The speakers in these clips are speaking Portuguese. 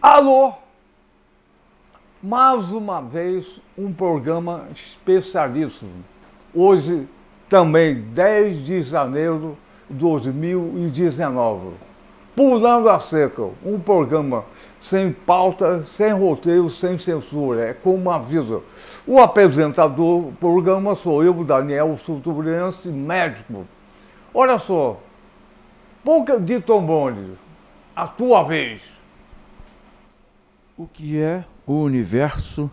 Alô? Mais uma vez, um programa especialíssimo. Hoje, também, 10 de janeiro de 2019. Pulando a Cerca, um programa sem pauta, sem roteiro, sem censura. É como avisa. O apresentador do programa sou eu, Daniel Suturense, médico. Olha só, Boca de Trombone, a tua vez. O que é o universo,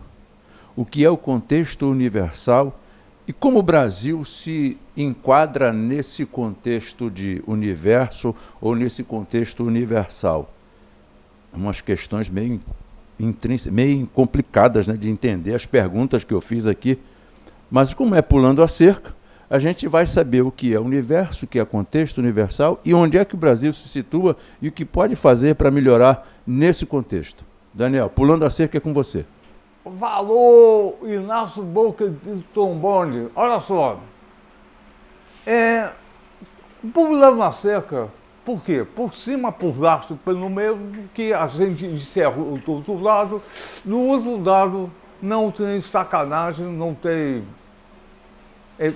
o que é o contexto universal e como o Brasil se enquadra nesse contexto de universo ou nesse contexto universal? Umas questões meio complicadas, né, de entender as perguntas que eu fiz aqui, mas como é pulando a cerca, a gente vai saber o que é universo, o que é contexto universal e onde é que o Brasil se situa e o que pode fazer para melhorar nesse contexto. Daniel, pulando a cerca é com você. Valor, Inácio Boca de Trombone. Olha só, pulando a cerca, por quê? Por cima, por baixo, pelo meio, que a gente encerra do outro lado. No outro lado não tem sacanagem, não tem...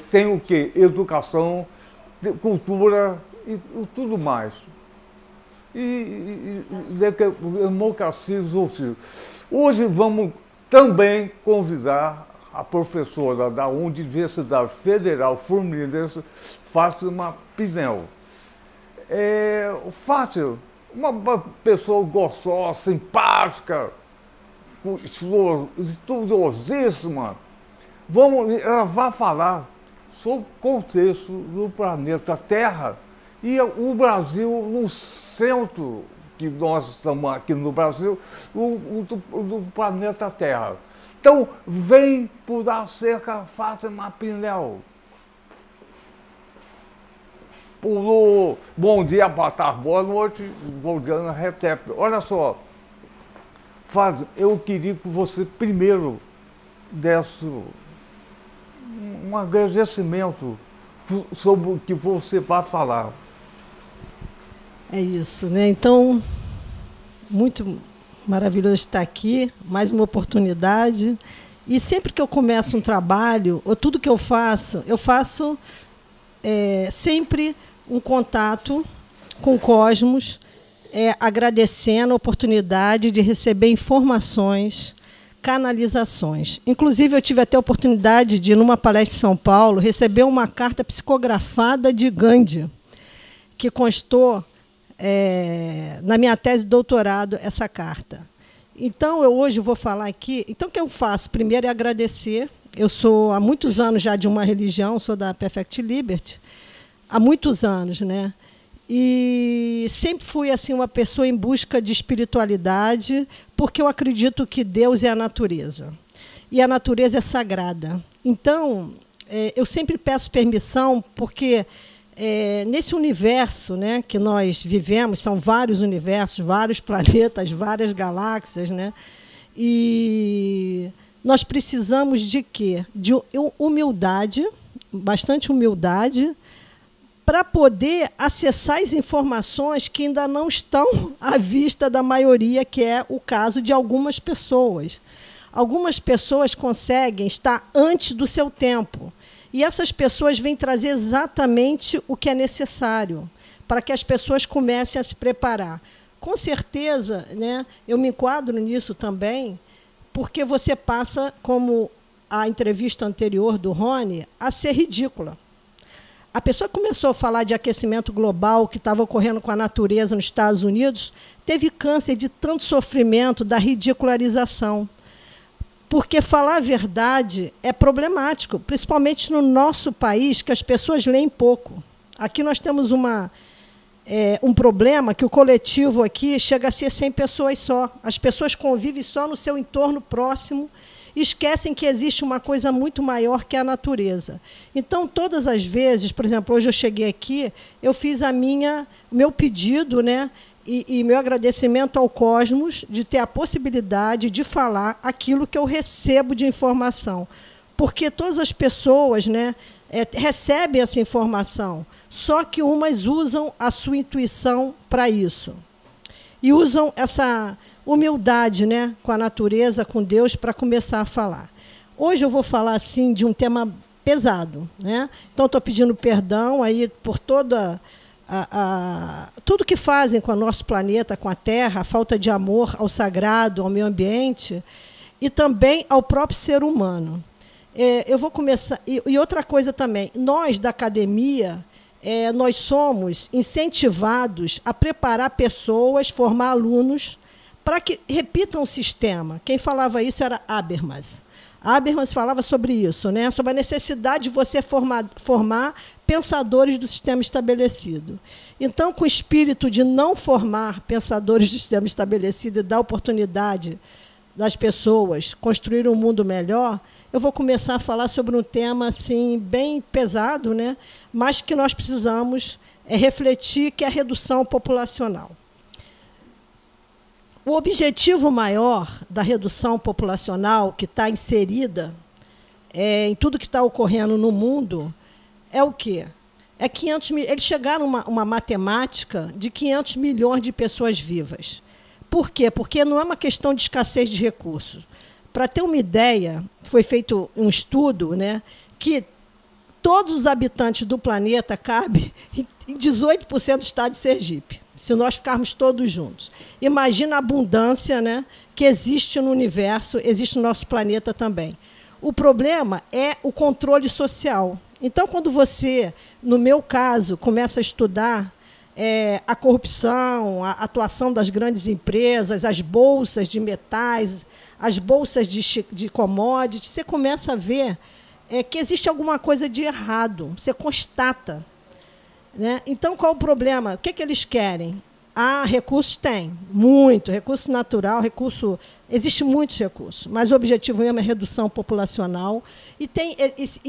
tem o quê? Educação, cultura e tudo mais. E democracia. Hoje vamos também convidar a professora da Universidade Federal Fluminense, Fátima Pinel. Fátima, uma pessoa gostosa, simpática, estudiosíssima. Ela vai falar sobre o contexto do planeta Terra e o Brasil no centro, que nós estamos aqui no Brasil, do planeta Terra. Então, vem por a cerca, Fátima Pinel. Pulou, bom dia, boa tarde, boa noite, Volgana Retep. Olha só, Fátima, eu queria que você primeiro desse um agradecimento sobre o que você vai falar. É isso, né? Então, muito maravilhoso estar aqui, mais uma oportunidade. E sempre que eu começo um trabalho, ou tudo que eu faço sempre um contato com o cosmos, agradecendo a oportunidade de receber informações, canalizações. Inclusive, eu tive até a oportunidade de, numa palestra em São Paulo, receber uma carta psicografada de Gandhi, que constou na minha tese de doutorado essa carta. Então, eu hoje vou falar aqui... Então, o que eu faço? Primeiro é agradecer. Eu sou há muitos anos já de uma religião, sou da Perfect Liberty, há muitos anos, né? E sempre fui assim, uma pessoa em busca de espiritualidade, porque eu acredito que Deus é a natureza. E a natureza é sagrada. Então, eu sempre peço permissão, porque... nesse universo, né, que nós vivemos, são vários universos, vários planetas, várias galáxias, né, e nós precisamos de quê? De humildade, bastante humildade, para poder acessar as informações que ainda não estão à vista da maioria, que é o caso de algumas pessoas. Algumas pessoas conseguem estar antes do seu tempo. E essas pessoas vêm trazer exatamente o que é necessário para que as pessoas comecem a se preparar. Com certeza, né, eu me enquadro nisso também, porque você passa, como a entrevista anterior do Rony, a ser ridícula. A pessoa começou a falar de aquecimento global que estava ocorrendo com a natureza nos Estados Unidos, teve câncer de tanto sofrimento da ridicularização. Porque falar a verdade é problemático, principalmente no nosso país, que as pessoas leem pouco. Aqui nós temos um problema que o coletivo aqui chega a ser 100 pessoas só. As pessoas convivem só no seu entorno próximo e esquecem que existe uma coisa muito maior que a natureza. Então, todas as vezes, por exemplo, hoje eu cheguei aqui, eu fiz o meu pedido, né? E meu agradecimento ao cosmos de ter a possibilidade de falar aquilo que eu recebo de informação. Porque todas as pessoas, né, recebem essa informação, só que umas usam a sua intuição para isso. E usam humildade, né, com a natureza, com Deus, para começar a falar. Hoje eu vou falar assim de um tema pesado, né? Então estou pedindo perdão aí por toda tudo que fazem com o nosso planeta, com a Terra, a falta de amor ao sagrado, ao meio ambiente e também ao próprio ser humano. Eu vou começar. E outra coisa também, nós da academia, nós somos incentivados a preparar pessoas, formar alunos para que repitam o sistema. Quem falava isso era Habermas. Habermas falava sobre isso, né? Sobre a necessidade de você formar pensadores do sistema estabelecido. Então, com o espírito de não formar pensadores do sistema estabelecido e dar oportunidade das pessoas construir um mundo melhor, eu vou começar a falar sobre um tema assim, bem pesado, né? Mas que nós precisamos refletir, que é a redução populacional. O objetivo maior da redução populacional, que está inserida em tudo que está ocorrendo no mundo, é o quê? É 500 eles chegaram a uma matemática de 500 milhões de pessoas vivas. Por quê? Porque não é uma questão de escassez de recursos. Para ter uma ideia, foi feito um estudo, né, que todos os habitantes do planeta cabem em 18% do estado de Sergipe, se nós ficarmos todos juntos. Imagina a abundância, né, que existe no universo, existe no nosso planeta também. O problema é o controle social. Então, quando você, no meu caso, começa a estudar a corrupção, a atuação das grandes empresas, as bolsas de metais, as bolsas de commodities, você começa a ver que existe alguma coisa de errado, você constata. Né? Então, qual o problema? O que eles querem? Recursos tem, muito, recurso natural, existe muitos recursos, mas o objetivo mesmo é redução populacional e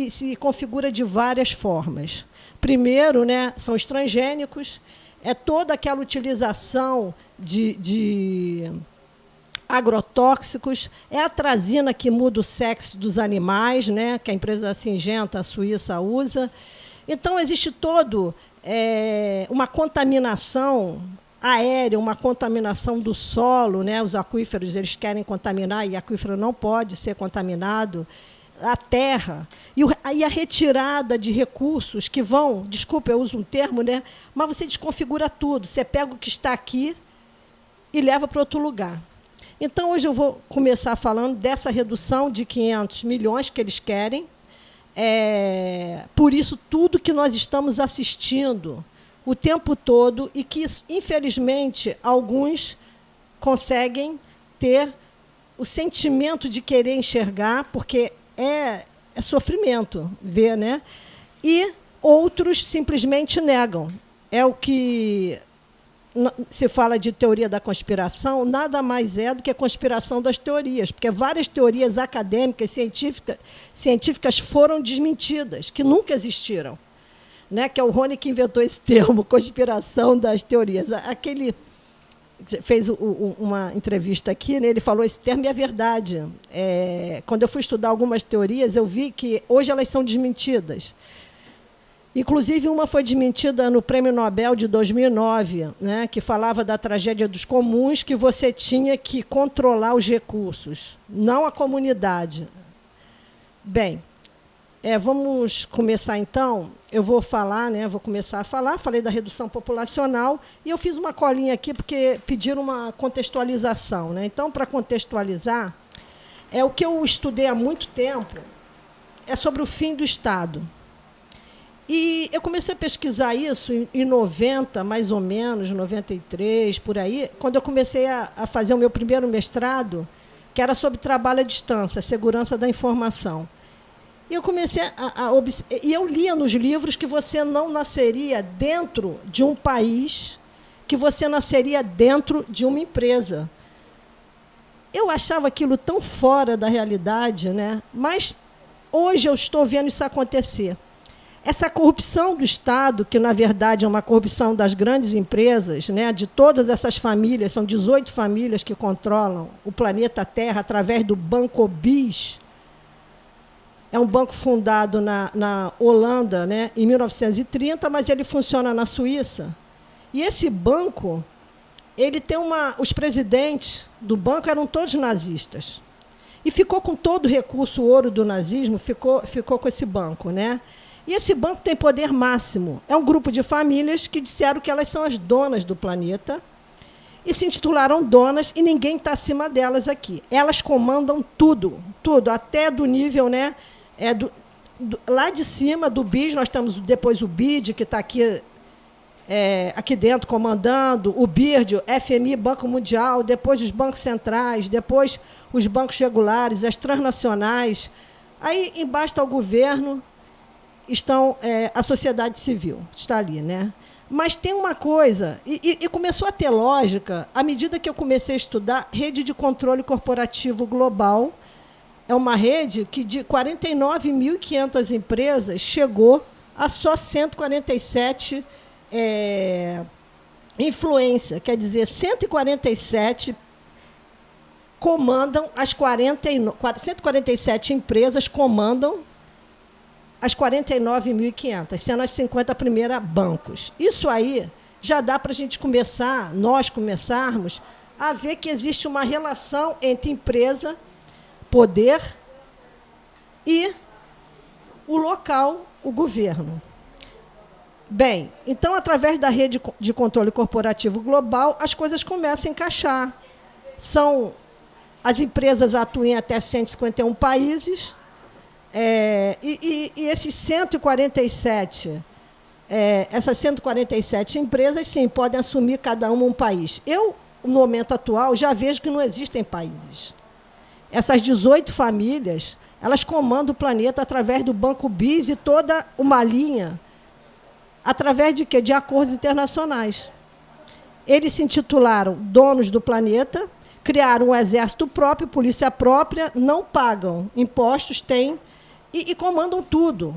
se configura de várias formas. Primeiro, né, são os transgênicos, é toda aquela utilização de agrotóxicos, é a atrazina que muda o sexo dos animais, né, que a empresa Syngenta, a Suíça, usa. Então, existe uma contaminação aérea, uma contaminação do solo, né? Os aquíferos eles querem contaminar e aquífero não pode ser contaminado, a terra, e a retirada de recursos que vão, desculpa, eu uso um termo, né? Mas você desconfigura tudo, você pega o que está aqui e leva para outro lugar. Então, hoje eu vou começar falando dessa redução de 500 milhões que eles querem. Por isso, tudo que nós estamos assistindo o tempo todo e que, infelizmente, alguns conseguem ter o sentimento de querer enxergar, porque é sofrimento ver, né? E outros simplesmente negam. É o que se fala de teoria da conspiração, nada mais é do que a conspiração das teorias, porque várias teorias acadêmicas, científicas foram desmentidas, que nunca existiram. Né, que é o Rony que inventou esse termo, conspiração das teorias. Aquele fez uma entrevista aqui, né, ele falou esse termo e é verdade. Quando eu fui estudar algumas teorias, eu vi que hoje elas são desmentidas. Inclusive, uma foi desmentida no Prêmio Nobel de 2009, né, que falava da tragédia dos comuns, que você tinha que controlar os recursos, não a comunidade. Bem, vamos começar, então. Eu vou falar, né? Vou começar a falar. Falei da redução populacional e eu fiz uma colinha aqui porque pediram uma contextualização, né? Então, para contextualizar, o que eu estudei há muito tempo é sobre o fim do Estado. E eu comecei a pesquisar isso em 90, mais ou menos, 93, por aí, quando eu comecei a fazer o meu primeiro mestrado, que era sobre trabalho à distância, segurança da informação. E eu comecei e eu lia nos livros que você não nasceria dentro de um país, que você nasceria dentro de uma empresa. Eu achava aquilo tão fora da realidade, né? Mas hoje eu estou vendo isso acontecer. Essa corrupção do Estado, que na verdade é uma corrupção das grandes empresas, né? De todas essas famílias, são 18 famílias que controlam o planeta Terra através do Banco BIS. É um banco fundado na Holanda, né, em 1930, mas ele funciona na Suíça. E esse banco, ele tem os presidentes do banco eram todos nazistas. E ficou com todo o recurso ouro do nazismo, ficou com esse banco, né? E esse banco tem poder máximo. É um grupo de famílias que disseram que elas são as donas do planeta e se intitularam donas e ninguém está acima delas aqui. Elas comandam tudo, tudo, até do nível, né? Lá de cima do BID, nós temos depois o BID, que está aqui, aqui dentro comandando, o BIRD, o FMI, Banco Mundial, depois os bancos centrais, depois os bancos regulares, as transnacionais. Aí embaixo está o governo, estão a sociedade civil, está ali, né? Mas tem uma coisa, e começou a ter lógica, à medida que eu comecei a estudar rede de controle corporativo global. É uma rede que de 49.500 empresas chegou a só 147 influência, quer dizer, 147 comandam as 147 empresas comandam as 49.500, sendo as 50 primeiras bancos. Isso aí já dá para a gente nós começarmos a ver que existe uma relação entre empresa, poder e o local, o governo. Bem, então, através da rede de controle corporativo global, as coisas começam a encaixar. As empresas atuam em até 151 países, e esses 147, essas 147 empresas, sim, podem assumir cada uma um país. Eu, no momento atual, já vejo que não existem países. Essas 18 famílias, elas comandam o planeta através do Banco BIS e toda uma linha, através de quê? De acordos internacionais. Eles se intitularam donos do planeta, criaram um exército próprio, polícia própria, não pagam impostos, têm, e comandam tudo.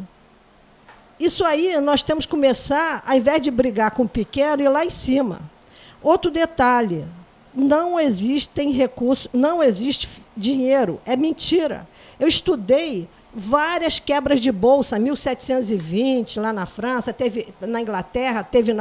Isso aí nós temos que começar, ao invés de brigar com o pequeno, ir lá em cima. Outro detalhe, não existem recursos, não existe dinheiro, é mentira. Eu estudei várias quebras de bolsa, 1720, lá na França, teve na Inglaterra, teve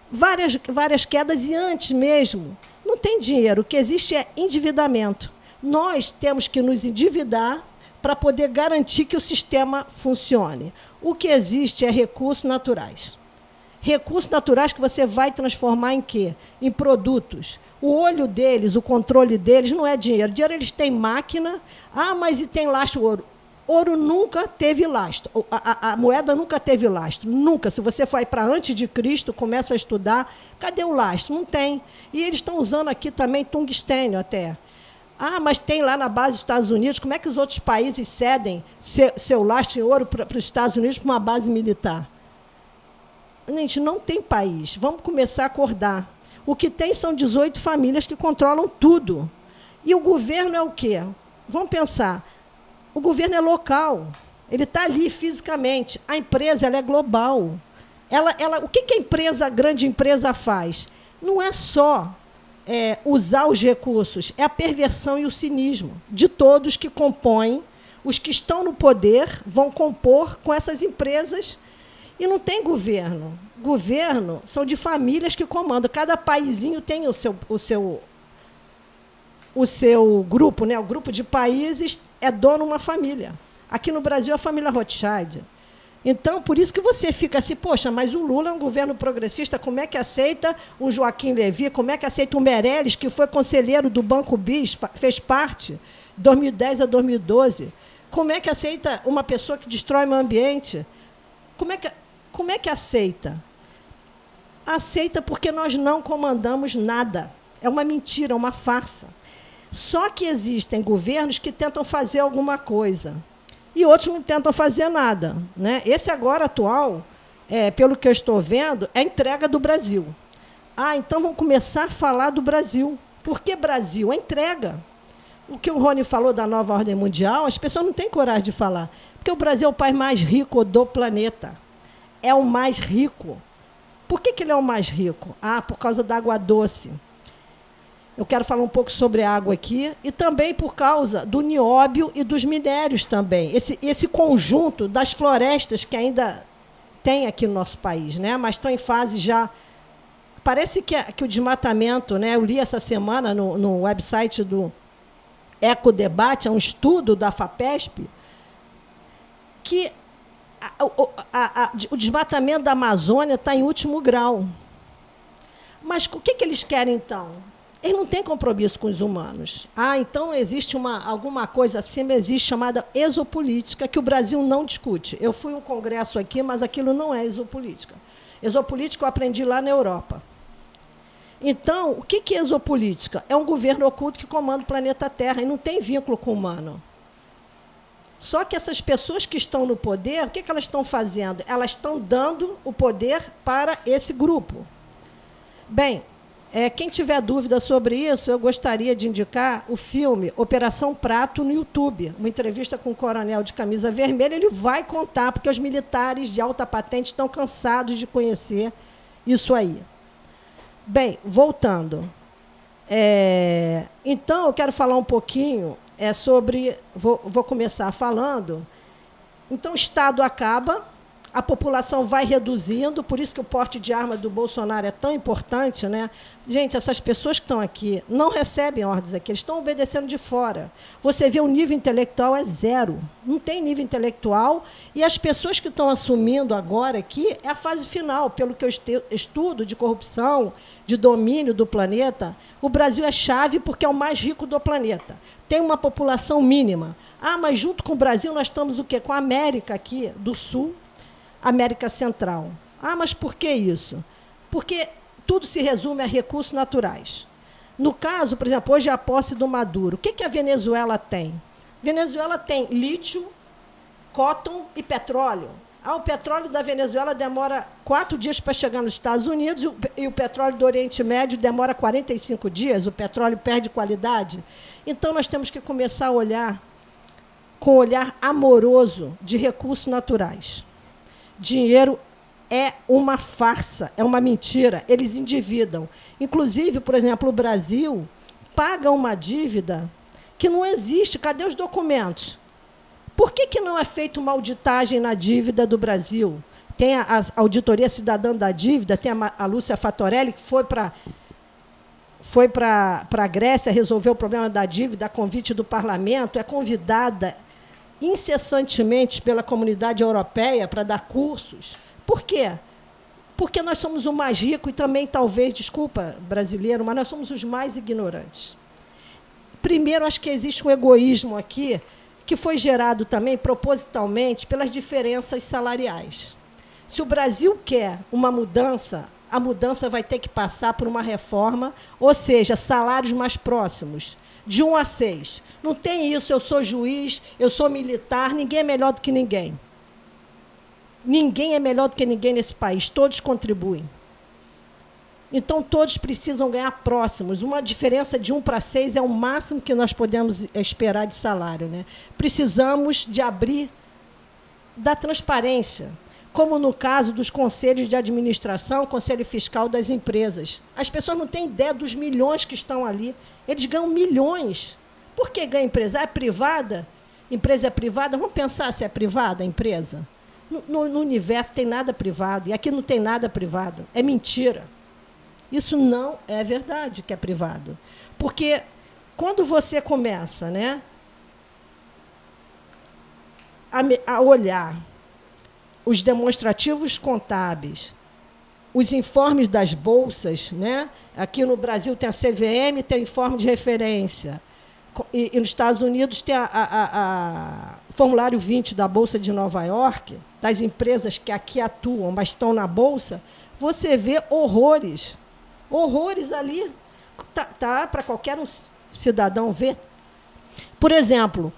várias quedas, e antes mesmo, não tem dinheiro, o que existe é endividamento. Nós temos que nos endividar para poder garantir que o sistema funcione. O que existe é recursos naturais. Recursos naturais que você vai transformar em quê? Em produtos. O olho deles, o controle deles não é dinheiro. Dinheiro eles têm máquina. Ah, mas e tem lastro ouro. Ouro nunca teve lastro. A moeda nunca teve lastro. Nunca. Se você for para antes de Cristo, começa a estudar, cadê o lastro? Não tem. E eles estão usando aqui também tungstênio até. Ah, mas tem lá na base dos Estados Unidos. Como é que os outros países cedem seu lastro em ouro para os Estados Unidos para uma base militar? Gente, não tem país. Vamos começar a acordar. O que tem são 18 famílias que controlam tudo. E o governo é o quê? Vamos pensar. O governo é local. Ele está ali fisicamente. A empresa ela é global. O que a empresa, a grande empresa faz? Não é só usar os recursos, é a perversão e o cinismo de todos que compõem, os que estão no poder vão compor com essas empresas. E não tem governo. Governo são de famílias que comandam. Cada paizinho tem o seu grupo, né? O grupo de países é dono de uma família. Aqui no Brasil, a família Rothschild. Então, por isso que você fica assim, poxa, mas o Lula é um governo progressista, como é que aceita um Joaquim Levy, como é que aceita um Meirelles, que foi conselheiro do Banco BIS, fez parte, de 2010 a 2012. Como é que aceita uma pessoa que destrói o meio ambiente? Como é que aceita? Aceita porque nós não comandamos nada. É uma mentira, é uma farsa. Só que existem governos que tentam fazer alguma coisa e outros não tentam fazer nada, né? Esse agora atual, pelo que eu estou vendo, é a entrega do Brasil. Ah, então vamos começar a falar do Brasil. Por que Brasil? É entrega. O que o Rony falou da nova ordem mundial, as pessoas não têm coragem de falar. Porque o Brasil é o país mais rico do planeta. É o mais rico. Por que ele é o mais rico? Ah, por causa da água doce. Eu quero falar um pouco sobre água aqui. E também por causa do nióbio e dos minérios também. Esse conjunto das florestas que ainda tem aqui no nosso país, né? Mas estão em fase já parece que o desmatamento, né, eu li essa semana no website do Ecodebate, é um estudo da FAPESP, que o desmatamento da Amazônia está em último grau. Mas o que eles querem, então? Eles não têm compromisso com os humanos. Então existe alguma coisa acima, existe chamada exopolítica, que o Brasil não discute. Eu fui a um congresso aqui, mas aquilo não é exopolítica. Exopolítica eu aprendi lá na Europa. Então, o que é exopolítica? É um governo oculto que comanda o planeta Terra e não tem vínculo com o humano. Só que essas pessoas que estão no poder, o que elas estão fazendo? Elas estão dando o poder para esse grupo. Bem, quem tiver dúvida sobre isso, eu gostaria de indicar o filme Operação Prato no YouTube. Uma entrevista com um coronel de camisa vermelha, ele vai contar, porque os militares de alta patente estão cansados de conhecer isso aí. Bem, voltando. Então, eu quero falar um pouquinho sobre... Vou começar falando. Então, o Estado acaba, a população vai reduzindo, por isso que o porte de arma do Bolsonaro é tão importante, né? Gente, essas pessoas que estão aqui não recebem ordens aqui, eles estão obedecendo de fora. Você vê o nível intelectual é zero, não tem nível intelectual, e as pessoas que estão assumindo agora aqui é a fase final, pelo que eu estudo de corrupção, de domínio do planeta. O Brasil é chave porque é o mais rico do planeta. Tem uma população mínima. Mas junto com o Brasil nós estamos o quê? Com a América aqui do Sul, América Central. Mas por que isso? Porque tudo se resume a recursos naturais. No caso, por exemplo, hoje é a posse do Maduro. O que a Venezuela tem? Venezuela tem lítio, cotton e petróleo. O petróleo da Venezuela demora 4 dias para chegar nos Estados Unidos e o petróleo do Oriente Médio demora 45 dias. O petróleo perde qualidade. Então, nós temos que começar a olhar com um olhar amoroso de recursos naturais. Dinheiro é uma farsa, é uma mentira. Eles endividam. Inclusive, por exemplo, o Brasil paga uma dívida que não existe. Cadê os documentos? Por que não é feita uma auditagem na dívida do Brasil? Tem a Auditoria Cidadã da Dívida, tem a Lúcia Fatorelli, que foi para a Grécia resolver o problema da dívida a convite do parlamento, é convidada incessantemente pela comunidade europeia para dar cursos. Por quê? Porque nós somos o mais rico e também, talvez, desculpa, brasileiro, mas nós somos os mais ignorantes. Primeiro, acho que existe um egoísmo aqui, que foi gerado também propositalmente pelas diferenças salariais. Se o Brasil quer uma mudança, a mudança vai ter que passar por uma reforma, ou seja, salários mais próximos, de 1 a 6. Não tem isso, eu sou juiz, eu sou militar, ninguém é melhor do que ninguém. Ninguém é melhor do que ninguém nesse país, todos contribuem. Então, todos precisam ganhar próximos. Uma diferença de 1 para 6 é o máximo que nós podemos esperar de salário, né? Precisamos de abrir da transparência, como no caso dos conselhos de administração, conselho fiscal das empresas. As pessoas não têm ideia dos milhões que estão ali. Eles ganham milhões. Por que ganha empresa? É privada? Empresa é privada? Vamos pensar se é privada a empresa? No universo tem nada privado, e aqui não tem nada privado. É mentira. Isso não é verdade que é privado. Porque quando você começa, né, a olhar os demonstrativos contábeis, os informes das bolsas, né? Aqui no Brasil tem a CVM, tem o informe de referência. E nos Estados Unidos tem o formulário 20 da Bolsa de Nova York, das empresas que aqui atuam, mas estão na Bolsa, você vê horrores. Horrores ali. Tá para qualquer cidadão ver. Por exemplo,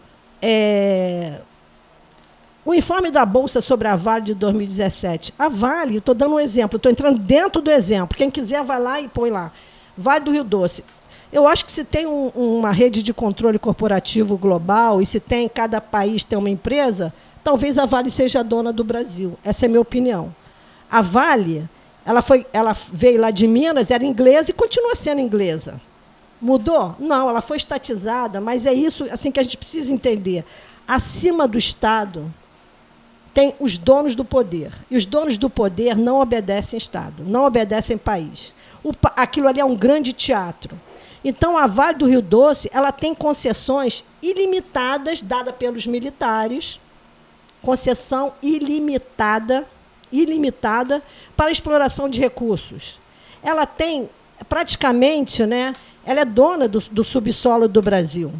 o informe da Bolsa sobre a Vale de 2017. A Vale, estou dando um exemplo, estou entrando dentro do exemplo. Quem quiser vai lá e põe lá. Vale do Rio Doce. Eu acho que se tem uma rede de controle corporativo global e se tem cada país tem uma empresa, talvez a Vale seja a dona do Brasil. Essa é a minha opinião. A Vale, ela veio lá de Minas, era inglesa e continua sendo inglesa. Mudou? Não, ela foi estatizada, mas é isso assim que a gente precisa entender. Acima do Estado tem os donos do poder. E os donos do poder não obedecem Estado, não obedecem país. aquilo ali é um grande teatro. Então, a Vale do Rio Doce, ela tem concessões ilimitadas, dadas pelos militares, concessão ilimitada para exploração de recursos. Ela tem, praticamente, né, ela é dona do subsolo do Brasil.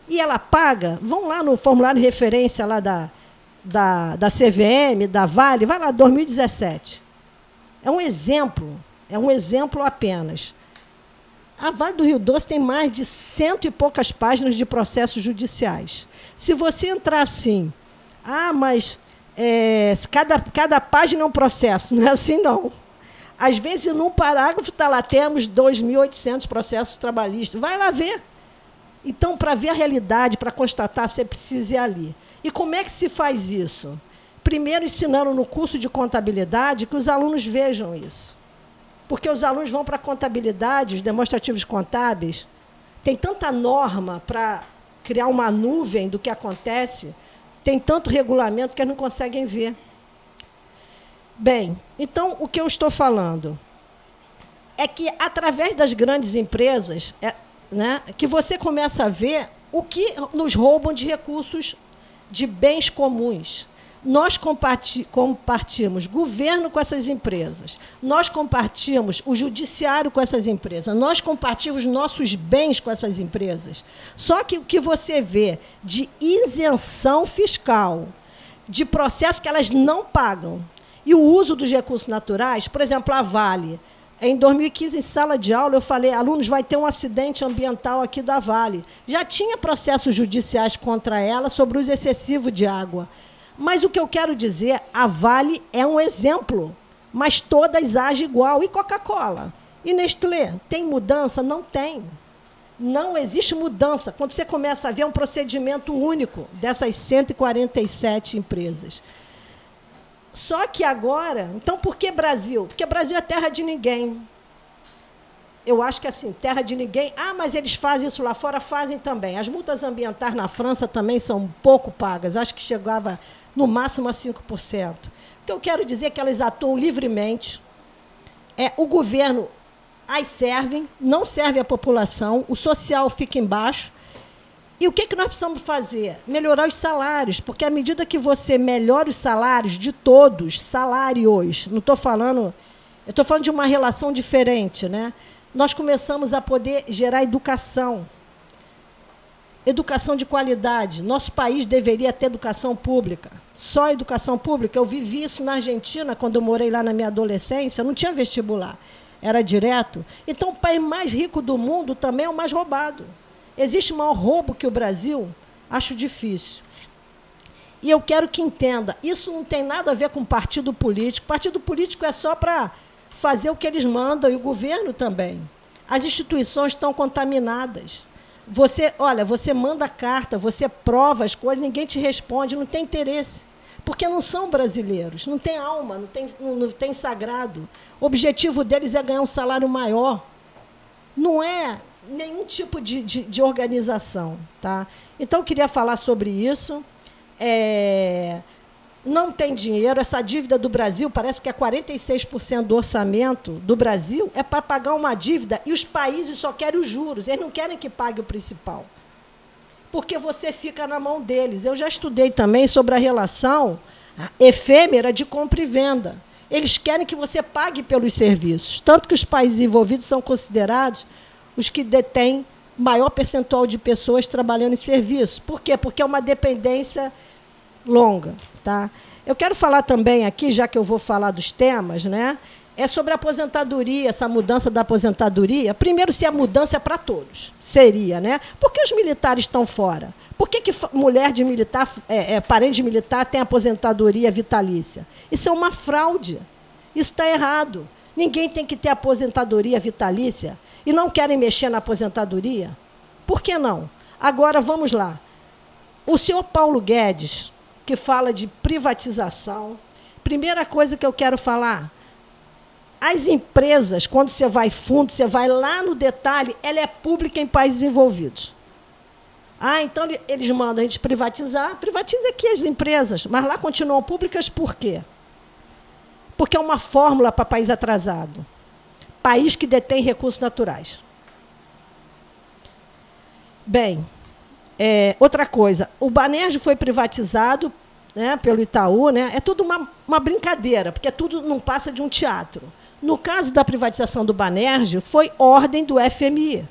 E ela paga, vão lá no formulário de referência lá da CVM, da Vale, vai lá, 2017. É um exemplo apenas. A Vale do Rio Doce tem mais de 100 e poucas páginas de processos judiciais. Se você entrar assim, mas cada página é um processo, não é assim, não. Às vezes, num parágrafo, está lá, temos 2.800 processos trabalhistas. Vai lá ver. Então, para ver a realidade, para constatar, você precisa ir ali. E como é que se faz isso? Primeiro, ensinando no curso de contabilidade que os alunos vejam isso. Porque os alunos vão para a contabilidade, os demonstrativos contábeis, tem tanta norma para criar uma nuvem do que acontece, tem tanto regulamento que eles não conseguem ver. Bem, então, o que eu estou falando é que, através das grandes empresas, né, que você começa a ver o que nos roubam de recursos, de bens comuns. Nós compartimos governo com essas empresas, nós compartimos o judiciário com essas empresas, nós compartimos nossos bens com essas empresas. Só que o que você vê de isenção fiscal, de processos que elas não pagam, e o uso dos recursos naturais, por exemplo, a Vale. Em 2015, em sala de aula, eu falei, alunos, vai ter um acidente ambiental aqui da Vale. Já tinha processos judiciais contra ela sobre o uso excessivo de água. Mas o que eu quero dizer, a Vale é um exemplo, mas todas agem igual. E Coca-Cola? E Nestlé? Tem mudança? Não tem. Não existe mudança. Quando você começa a ver um procedimento único dessas 147 empresas. Só que agora, então por que Brasil? Porque Brasil é terra de ninguém. Eu acho que assim, terra de ninguém. Mas eles fazem isso lá fora, fazem também. As multas ambientais na França também são pouco pagas. Eu acho que chegava no máximo a 5%. O que eu quero dizer é que elas atuam livremente. O governo as serve, não serve a população, o social fica embaixo. E o que nós precisamos fazer? Melhorar os salários, porque à medida que você melhora os salários de todos, salários, não estou falando, eu estou falando de uma relação diferente, né? Nós começamos a poder gerar educação de qualidade. Nosso país deveria ter educação pública, só educação pública. Eu vivi isso na Argentina, quando eu morei lá na minha adolescência, não tinha vestibular, era direto. Então, o país mais rico do mundo também é o mais roubado. Existe maior roubo que o Brasil? Acho difícil. E eu quero que entenda, isso não tem nada a ver com partido político. Partido político é só para fazer o que eles mandam, e o governo também. As instituições estão contaminadas. Você manda carta, você prova as coisas, ninguém te responde, não tem interesse. Porque não são brasileiros, não tem alma, não tem sagrado. O objetivo deles é ganhar um salário maior. Não é nenhum tipo de organização. Tá? Então, eu queria falar sobre isso. Não tem dinheiro, essa dívida do Brasil, parece que é 46% do orçamento do Brasil, é para pagar uma dívida, e os países só querem os juros, eles não querem que pague o principal. Porque você fica na mão deles. Eu já estudei também sobre a relação efêmera de compra e venda. Eles querem que você pague pelos serviços, tanto que os países envolvidos são considerados os que detêm maior percentual de pessoas trabalhando em serviço. Por quê? Porque é uma dependência longa. Tá? Eu quero falar também aqui, já que eu vou falar dos temas, né, sobre a aposentadoria, essa mudança da aposentadoria. Primeiro, se a mudança é para todos, seria, né? Por que os militares estão fora? Por que mulher de militar, parente de militar, tem aposentadoria vitalícia? Isso é uma fraude. Isso está errado. Ninguém tem que ter aposentadoria vitalícia. E não querem mexer na aposentadoria? Por que não? Agora, vamos lá. O senhor Paulo Guedes, que fala de privatização, primeira coisa que eu quero falar, as empresas, quando você vai fundo, você vai lá no detalhe, ela é pública em países envolvidos. Então eles mandam a gente privatizar, privatiza aqui as empresas, mas lá continuam públicas por quê? Porque é uma fórmula para país atrasado. país que detém recursos naturais. Bem, outra coisa, o Banerj foi privatizado, né, pelo Itaú, né, é tudo uma brincadeira, porque tudo não passa de um teatro. No caso da privatização do Banerj, foi ordem do FMI.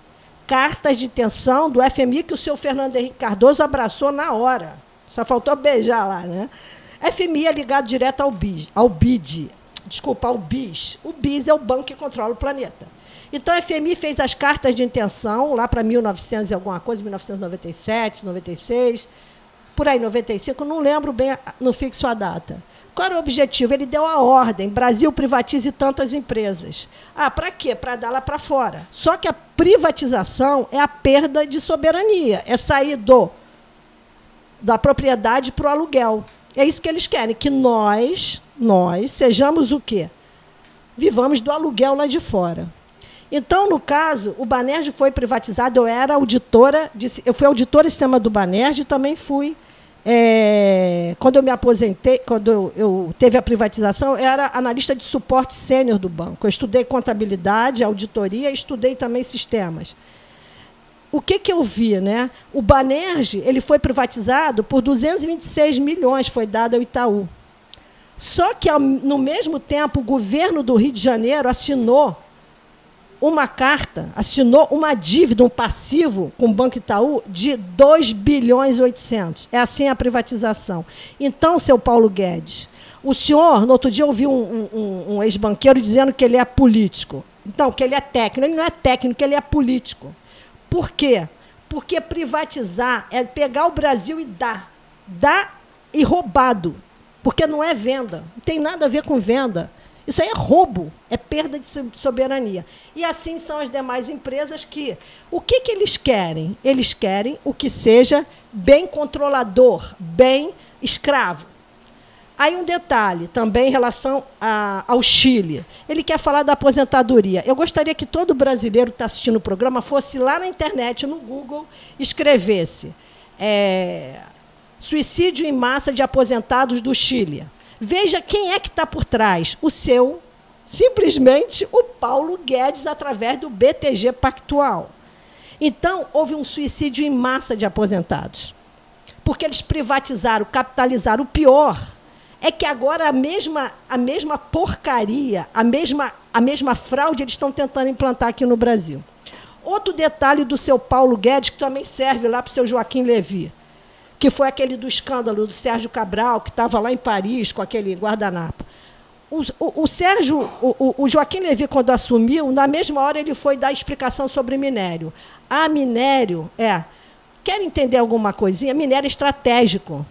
Cartas de intenção do FMI que o senhor Fernando Henrique Cardoso abraçou na hora. Só faltou beijar lá, né? FMI é ligado direto ao BID. Desculpa, ao BIS. O BIS é o banco que controla o planeta. Então, a FMI fez as cartas de intenção lá para 1900 e alguma coisa, 1997, 96, por aí, 95, não lembro bem, não fixo a data. Qual era o objetivo? Ele deu a ordem, Brasil privatize tantas empresas. Para quê? Para dar lá para fora. Só que a privatização é a perda de soberania, é sair da propriedade para o aluguel. É isso que eles querem, que nós sejamos o quê? Vivamos do aluguel lá de fora. Então, no caso, o Banerj foi privatizado, eu fui auditora em sistema do Banerj e também fui, quando eu me aposentei, quando eu teve a privatização, eu era analista de suporte sênior do banco. Eu estudei contabilidade, auditoria, estudei também sistemas. O que eu vi, né? O Banerj, ele foi privatizado por 226 milhões, foi dado ao Itaú. Só que, no mesmo tempo, o governo do Rio de Janeiro assinou uma dívida, um passivo com o Banco Itaú de 2 bilhões e 800. É assim a privatização. Então, seu Paulo Guedes, o senhor, no outro dia, eu ouvi um ex-banqueiro dizendo que ele é político. Então, que ele é técnico. Ele não é técnico, ele é político. Por quê? Porque privatizar é pegar o Brasil e dar. Dar e roubado. Porque não é venda. Não tem nada a ver com venda. Isso aí é roubo, é perda de soberania. E assim são as demais empresas que... O que eles querem? Eles querem o que seja bem controlador, bem escravo. Aí um detalhe, também em relação ao Chile. Ele quer falar da aposentadoria. Eu gostaria que todo brasileiro que está assistindo o programa fosse lá na internet, no Google, escrevesse suicídio em massa de aposentados do Chile. Veja quem é que está por trás. Simplesmente o Paulo Guedes, através do BTG Pactual. Então, houve um suicídio em massa de aposentados. Porque eles privatizaram, capitalizaram. O pior é que agora a mesma porcaria, a mesma fraude eles estão tentando implantar aqui no Brasil. Outro detalhe do seu Paulo Guedes, que também serve lá para o seu Joaquim Levy, que foi aquele do escândalo do Sérgio Cabral, que estava lá em Paris com aquele guardanapo. O Joaquim Levy, quando assumiu, na mesma hora ele foi dar explicação sobre minério. Minério quer entender alguma coisinha? Minério estratégico.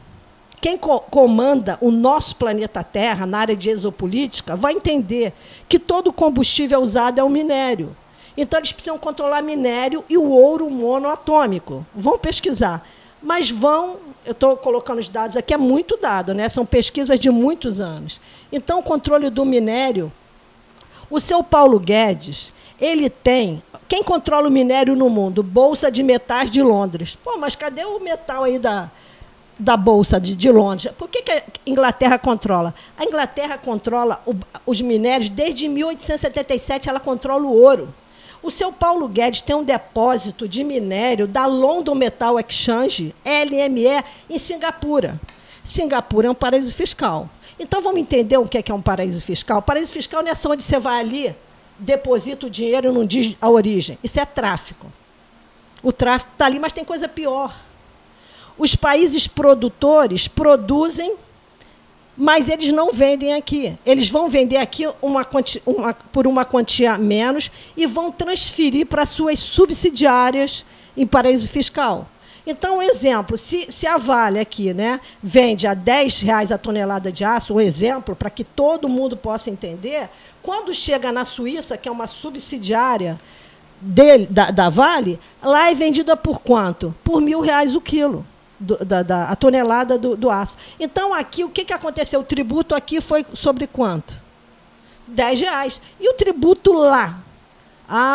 Quem comanda o nosso planeta Terra, na área de exopolítica, vai entender que todo combustível usado é o minério. Então, eles precisam controlar minério e o ouro monoatômico. Vão pesquisar. Mas eu estou colocando os dados aqui, é muito dado, né? São pesquisas de muitos anos. Então, o controle do minério, o seu Paulo Guedes, ele tem... Quem controla o minério no mundo? Bolsa de Metais de Londres. Mas cadê o metal aí da Bolsa de Londres? Por que a Inglaterra controla? A Inglaterra controla os minérios desde 1877, ela controla o ouro. O seu Paulo Guedes tem um depósito de minério da London Metal Exchange, LME, em Singapura. Singapura é um paraíso fiscal. Então, vamos entender o que é um paraíso fiscal? Paraíso fiscal não é só onde você vai ali, deposita o dinheiro e não diz a origem. Isso é tráfico. O tráfico está ali, mas tem coisa pior. Os países produtores produzem, mas eles não vendem aqui. Eles vão vender aqui por uma quantia menos e vão transferir para suas subsidiárias em paraíso fiscal. Então, um exemplo, se a Vale aqui, né, vende a R$10 a tonelada de aço, um exemplo, para que todo mundo possa entender, quando chega na Suíça, que é uma subsidiária da Vale, lá é vendida por quanto? Por R$1.000 o quilo. A tonelada do aço. Então, aqui, o que aconteceu? O tributo aqui foi sobre quanto? R$10. E o tributo lá?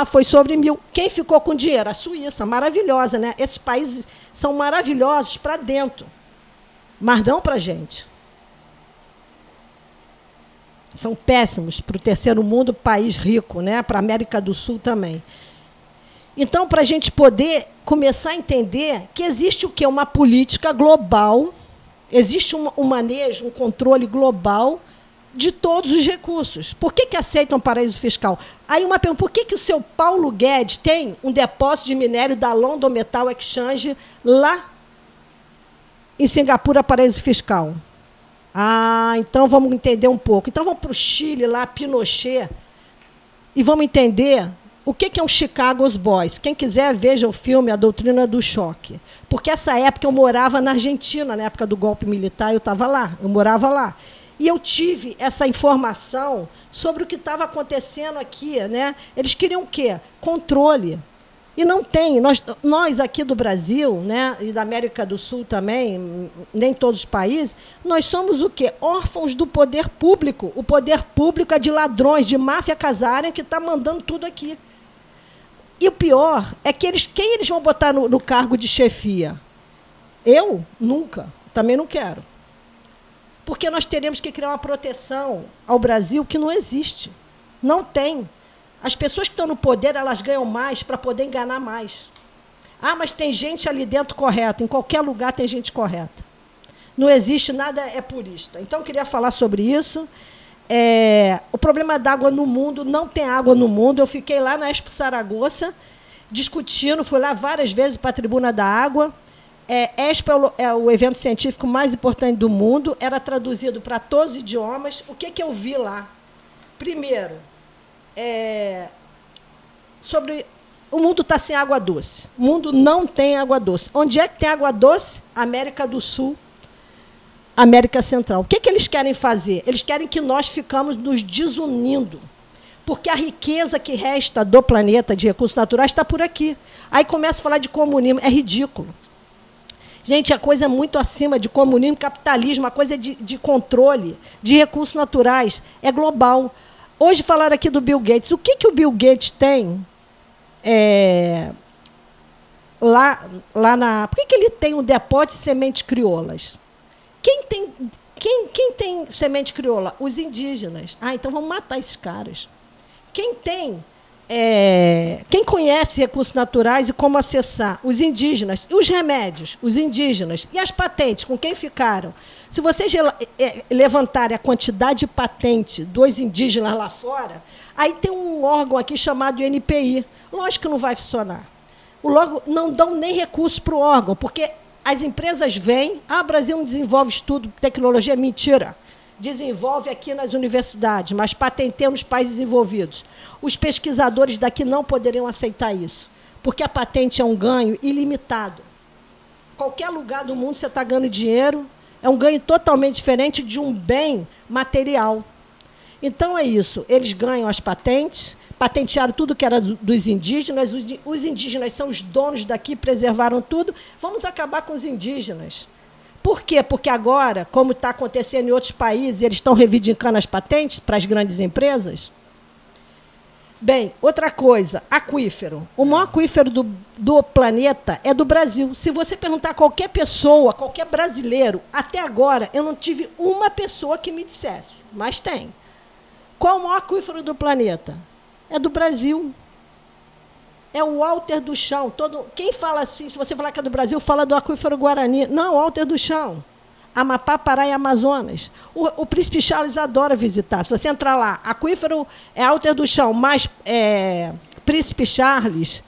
Foi sobre 1.000. Quem ficou com dinheiro? A Suíça, maravilhosa, né? Esses países são maravilhosos para dentro, mas não para a gente. São péssimos para o terceiro mundo, país rico, né? Para a América do Sul também. Então, para a gente poder começar a entender que existe o quê? Uma política global, existe um manejo, um controle global de todos os recursos. Por que aceitam paraíso fiscal? Aí uma pergunta, por que o seu Paulo Guedes tem um depósito de minério da London Metal Exchange lá em Singapura, paraíso fiscal? Ah, então vamos entender um pouco. Então vamos para o Chile, lá, Pinochet, e vamos entender o que é um Chicago's Boys. Quem quiser, veja o filme A Doutrina do Choque. Porque essa época eu morava na Argentina, na época do golpe militar, eu estava lá, eu morava lá. E eu tive essa informação sobre o que estava acontecendo aqui, né? Eles queriam o quê? Controle. E não tem. Nós aqui do Brasil, né, e da América do Sul também, nem todos os países, nós somos o quê? Órfãos do poder público. O poder público é de ladrões, de máfia casária, que está mandando tudo aqui. E o pior é que quem eles vão botar no cargo de chefia? Eu? Nunca. Também não quero. Porque nós teremos que criar uma proteção ao Brasil que não existe. Não tem. As pessoas que estão no poder, elas ganham mais para poder enganar mais. Ah, mas tem gente ali dentro correta. Em qualquer lugar tem gente correta. Não existe nada é purista. Então, eu queria falar sobre isso. O problema da água no mundo, não tem água no mundo. Eu fiquei lá na Expo Saragoça, discutindo, fui lá várias vezes para a Tribuna da Água. Expo é o evento científico mais importante do mundo, era traduzido para todos os idiomas. O que eu vi lá? Primeiro, sobre o mundo está sem água doce. O mundo não tem água doce. Onde é que tem água doce? América do Sul, América Central. O que eles querem fazer? Eles querem que nós ficamos nos desunindo. Porque a riqueza que resta do planeta de recursos naturais está por aqui. Aí começa a falar de comunismo. É ridículo. Gente, a coisa é muito acima de comunismo, capitalismo, a coisa é de controle de recursos naturais. É global. Hoje falaram aqui do Bill Gates. O que o Bill Gates tem lá na... Por que ele tem um depósito de sementes crioulas? Quem tem semente crioula? Os indígenas. Ah, então vamos matar esses caras. Quem conhece recursos naturais e como acessar? Os indígenas. E os remédios? Os indígenas. E as patentes? Com quem ficaram? Se vocês levantarem a quantidade de patente dos indígenas lá fora, aí tem um órgão aqui chamado INPI. Lógico que não vai funcionar. Logo, não dão nem recursos para o órgão, porque as empresas vêm, o Brasil não desenvolve estudo, tecnologia, mentira. Desenvolve aqui nas universidades, mas patenteia nos países desenvolvidos. Os pesquisadores daqui não poderiam aceitar isso, porque a patente é um ganho ilimitado. Qualquer lugar do mundo você está ganhando dinheiro, é um ganho totalmente diferente de um bem material. Então é isso, eles ganham as patentes, patentearam tudo que era dos indígenas, os indígenas são os donos daqui, preservaram tudo, vamos acabar com os indígenas. Por quê? Porque agora, como está acontecendo em outros países, eles estão reivindicando as patentes para as grandes empresas. Bem, outra coisa, aquífero. O maior aquífero do planeta é do Brasil. Se você perguntar a qualquer pessoa, qualquer brasileiro, até agora eu não tive uma pessoa que me dissesse, mas tem. Qual o maior aquífero do planeta? É do Brasil. É o Walter do Chão. Quem fala assim, se você falar que é do Brasil, fala do aquífero Guarani. Não, Walter do Chão. Amapá, Pará e Amazonas. O Príncipe Charles adora visitar. Se você entrar lá, aquífero é Walter do Chão, mais Príncipe Charles,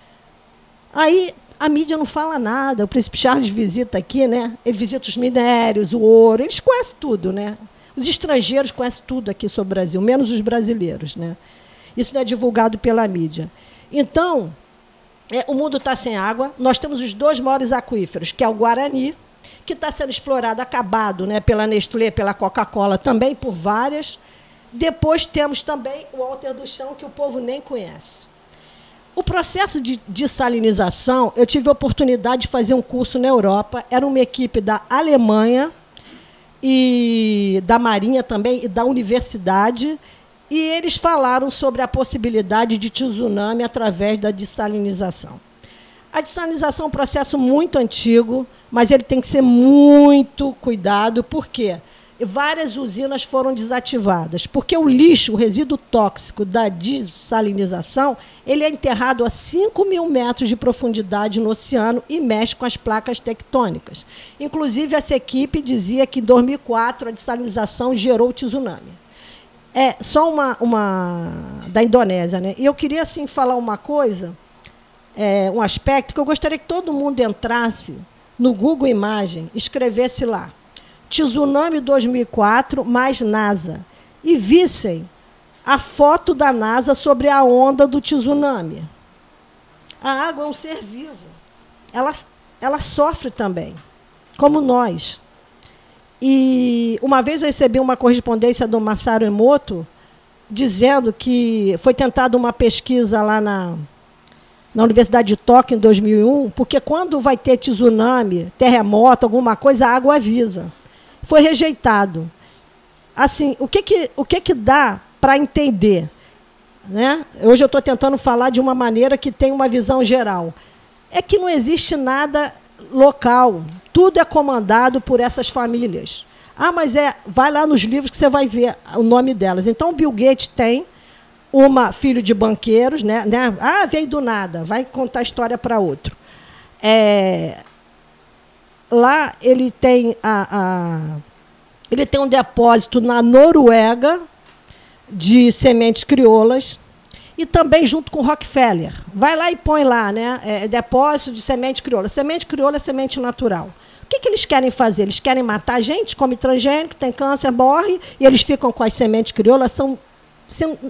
aí a mídia não fala nada. O Príncipe Charles visita aqui, né? Ele visita os minérios, o ouro, eles conhecem tudo, né? Os estrangeiros conhecem tudo aqui sobre o Brasil, menos os brasileiros, né? Isso não é divulgado pela mídia. Então, o mundo está sem água. Nós temos os dois maiores aquíferos, que é o Guarani, que está sendo explorado, acabado, né, pela Nestlé, pela Coca-Cola, também por várias. Depois temos também o Walter do Chão, que o povo nem conhece. O processo de dessalinização, eu tive a oportunidade de fazer um curso na Europa, era uma equipe da Alemanha, e da Marinha também, e da universidade, e eles falaram sobre a possibilidade de tsunami através da dessalinização. A dessalinização é um processo muito antigo, mas ele tem que ser muito cuidado. Por quê? várias usinas foram desativadas, porque o lixo, o resíduo tóxico da dessalinização, ele é enterrado a 5.000 metros de profundidade no oceano e mexe com as placas tectônicas. Inclusive, essa equipe dizia que em 2004 a dessalinização gerou o tsunami. É só uma da Indonésia, né? E eu queria, assim, falar uma coisa, um aspecto que eu gostaria que todo mundo entrasse no Google Imagem, escrevesse lá, Tsunami 2004 mais NASA, e vissem a foto da NASA sobre a onda do tsunami. A água é um ser vivo. Ela sofre também, como nós. E uma vez eu recebi uma correspondência do Masaru Emoto, dizendo que foi tentada uma pesquisa lá na Universidade de Tóquio, em 2001, porque quando vai ter tsunami, terremoto, alguma coisa, a água avisa. Foi rejeitado. Assim, o que dá para entender? Né? Hoje eu estou tentando falar de uma maneira que tem uma visão geral. É que não existe nada local. Tudo é comandado por essas famílias. Ah, mas vai lá nos livros que você vai ver o nome delas. Então, o Bill Gates tem filho de banqueiros, né? Ah, veio do nada, vai contar a história para outro. Lá ele tem ele tem um depósito na Noruega de sementes crioulas e também junto com Rockefeller. Vai lá e põe lá, né? Depósito de semente crioula. Semente crioula é semente natural. O que eles querem fazer? Eles querem matar a gente, come transgênico, tem câncer, morre, e eles ficam com as sementes crioulas.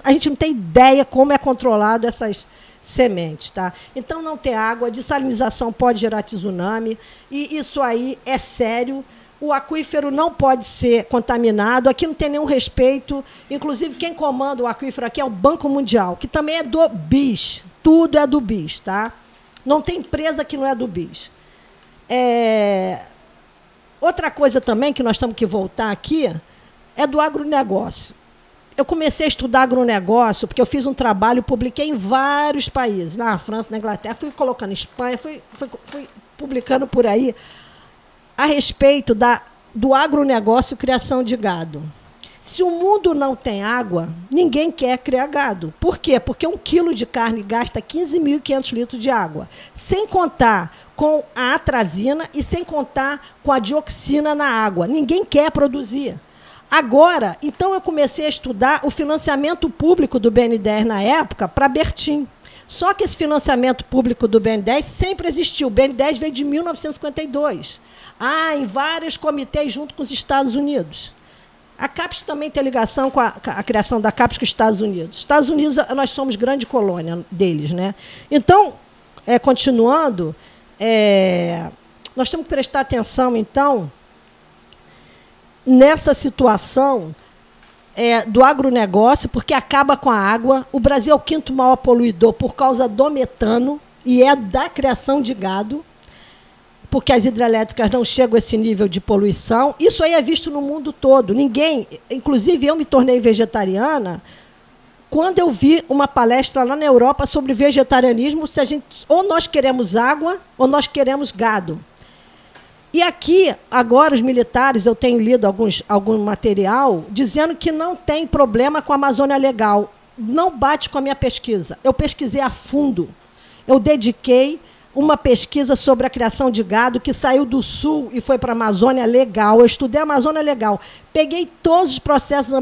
A gente não tem ideia como é controlado essas sementes, tá? Então, não ter água, dessalinização pode gerar tsunami, e isso aí é sério. O aquífero não pode ser contaminado, aqui não tem nenhum respeito. Inclusive, quem comanda o aquífero aqui é o Banco Mundial, que também é do BIS. Tudo é do BIS, tá? Não tem empresa que não é do BIS. Outra coisa também que nós temos que voltar aqui é do agronegócio. Eu comecei a estudar agronegócio porque eu fiz um trabalho, publiquei em vários países, na França, na Inglaterra, fui colocando em Espanha, fui publicando por aí, a respeito do agronegócio e criação de gado. Se o mundo não tem água, ninguém quer criar gado. Por quê? Porque 1 quilo de carne gasta 15.500 litros de água, sem contar com a atrazina e sem contar com a dioxina na água. Ninguém quer produzir. Agora, então eu comecei a estudar o financiamento público do BNDES na época para Bertim. Só que esse financiamento público do BNDES sempre existiu. O BNDES veio de 1952. Em vários comitês junto com os Estados Unidos. A CAPES também tem ligação com a criação da CAPES com os Estados Unidos. Estados Unidos, nós somos grande colônia deles, né? Então, continuando, nós temos que prestar atenção, então, nessa situação do agronegócio, porque acaba com a água. O Brasil é o 5º maior poluidor por causa do metano e da criação de gado, porque as hidrelétricas não chegam a esse nível de poluição. Isso aí é visto no mundo todo. Ninguém, inclusive eu me tornei vegetariana quando eu vi uma palestra lá na Europa sobre vegetarianismo, ou nós queremos água ou nós queremos gado. E aqui, agora, os militares, eu tenho lido algum material, dizendo que não tem problema com a Amazônia Legal. Não bate com a minha pesquisa. Eu pesquisei a fundo. Eu dediquei uma pesquisa sobre a criação de gado que saiu do Sul e foi para a Amazônia Legal. Eu estudei a Amazônia Legal. Peguei todos os processos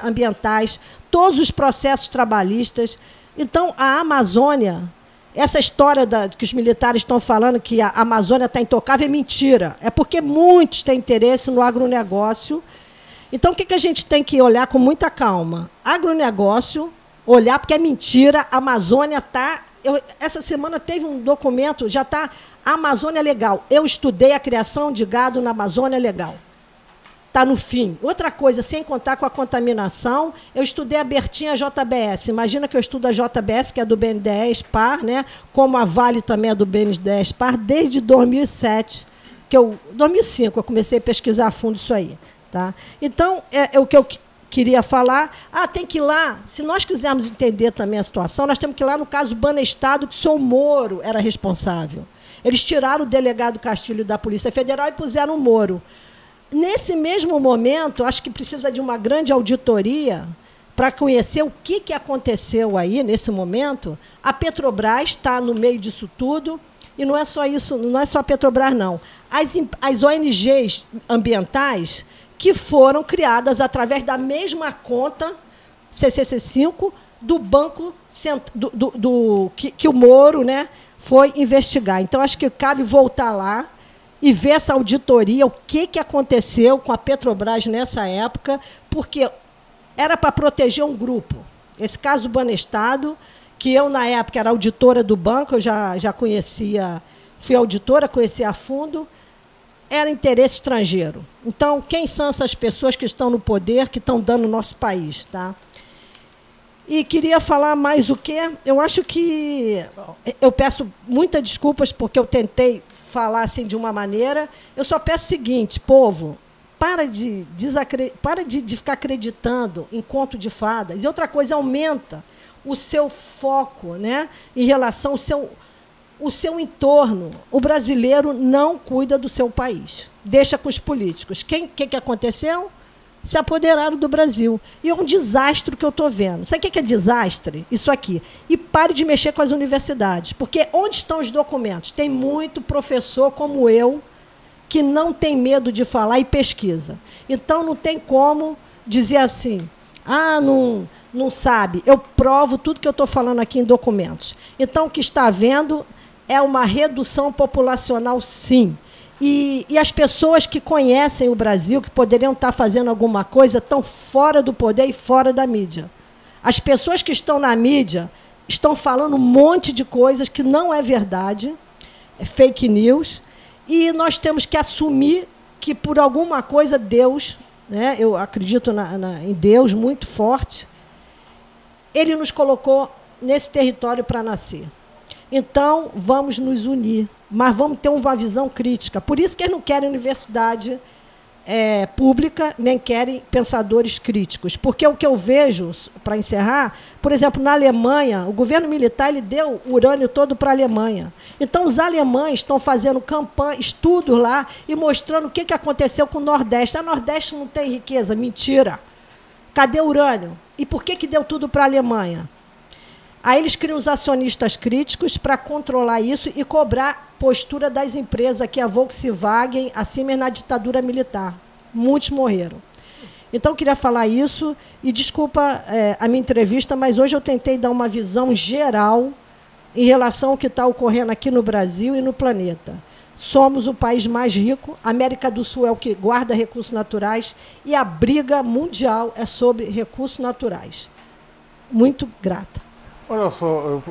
ambientais, todos os processos trabalhistas. Então, a Amazônia... Essa história que os militares estão falando que a Amazônia está intocável é mentira. É porque muitos têm interesse no agronegócio. Então, o que a gente tem que olhar com muita calma? Agronegócio, olhar porque é mentira, a Amazônia está... Essa semana teve um documento, já está a Amazônia Legal. Eu estudei a criação de gado na Amazônia Legal. Está no fim. Outra coisa, sem contar com a contaminação, eu estudei a Bertinha JBS. Imagina que eu estudo a JBS, que é do BNDES PAR, né? Como a Vale também é do BNDES PAR, desde 2007, 2005, eu comecei a pesquisar a fundo isso aí. Tá? Então, o que eu queria falar, tem que ir lá, se nós quisermos entender também a situação, nós temos que ir lá no caso Banestado, que o senhor Moro era responsável. Eles tiraram o delegado Castilho da Polícia Federal e puseram o Moro. nesse mesmo momento, acho que precisa de uma grande auditoria para conhecer o que aconteceu aí nesse momento. A Petrobras está no meio disso tudo, e não é só isso, não é só a Petrobras, não. As ONGs ambientais que foram criadas através da mesma conta, CCC5, do banco que o Moro, né, foi investigar. Então, acho que cabe voltar lá e ver essa auditoria, o que aconteceu com a Petrobras nessa época, porque era para proteger um grupo. Esse caso do Banestado, que eu, na época, era auditora do banco, eu já conhecia, fui auditora, conhecia a fundo, era interesse estrangeiro. Então, quem são essas pessoas que estão no poder, que estão dando o nosso país? Tá? E queria falar mais o quê? Eu acho que... Eu peço muitas desculpas porque eu tentei falar assim de uma maneira. Eu só peço o seguinte, povo, para de ficar acreditando em conto de fadas. E outra coisa, aumenta o seu foco, né, em relação ao seu entorno. O brasileiro não cuida do seu país. Deixa com os políticos. O que aconteceu? Se apoderaram do Brasil. E é um desastre que eu estou vendo. Sabe o que é desastre? Isso aqui. E pare de mexer com as universidades. Porque onde estão os documentos? Tem muito professor como eu que não tem medo de falar e pesquisa. Então, não tem como dizer assim, não sabe. Eu provo tudo que eu estou falando aqui em documentos. Então, o que está havendo é uma redução populacional, sim. E as pessoas que conhecem o Brasil, que poderiam estar fazendo alguma coisa, estão fora do poder e fora da mídia. As pessoas que estão na mídia estão falando um monte de coisas que não é verdade, é fake news, e nós temos que assumir que, por alguma coisa, Deus, né, eu acredito em Deus muito forte, Ele nos colocou nesse território para nascer. Então, vamos nos unir, mas vamos ter uma visão crítica. Por isso que eles não querem universidade pública, nem querem pensadores críticos. Porque o que eu vejo, para encerrar, por exemplo, na Alemanha, o governo militar ele deu o urânio todo para a Alemanha. Então, os alemães estão fazendo campanha, estudos lá e mostrando o que aconteceu com o Nordeste. A Nordeste não tem riqueza, mentira. Cadê o urânio? E por que deu tudo para a Alemanha? Aí eles criam os acionistas críticos para controlar isso e cobrar postura das empresas, aqui a Volkswagen, a Siemens na ditadura militar. Muitos morreram. Então, eu queria falar isso, e desculpa a minha entrevista, mas hoje eu tentei dar uma visão geral em relação ao que está ocorrendo aqui no Brasil e no planeta. Somos o país mais rico, a América do Sul é o que guarda recursos naturais, e a briga mundial é sobre recursos naturais. Muito grata. Olha só,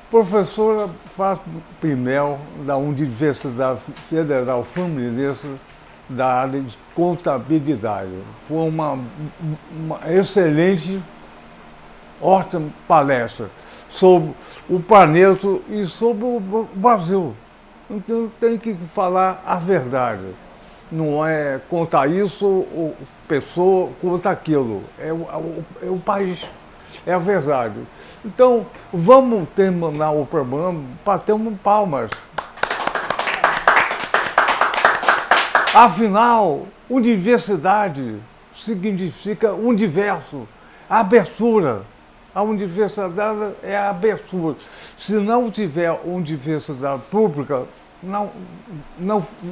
professora Fátima Pinel, da Universidade Federal Fluminense, da área de contabilidade. Foi uma excelente, ótima palestra sobre o planeta e sobre o Brasil. Então tem que falar a verdade. Não é contar isso ou pessoa conta aquilo. É o país. É a verdade. Então, vamos terminar o programa batendo palmas. Afinal, universidade significa universo, abertura. A universidade é a abertura. Se não tiver universidade pública, não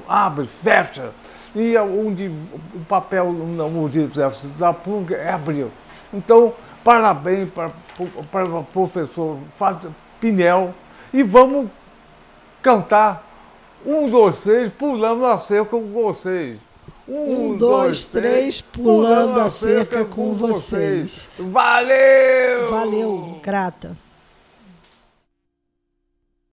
abre, fecha. E o papel da universidade pública é abrir. Então, parabéns para o professor Fátima Pinel e vamos cantar 1, 2, 3, pulando a cerca com vocês. 1, 2, 3, pulando a cerca com vocês. Valeu! Valeu, grata.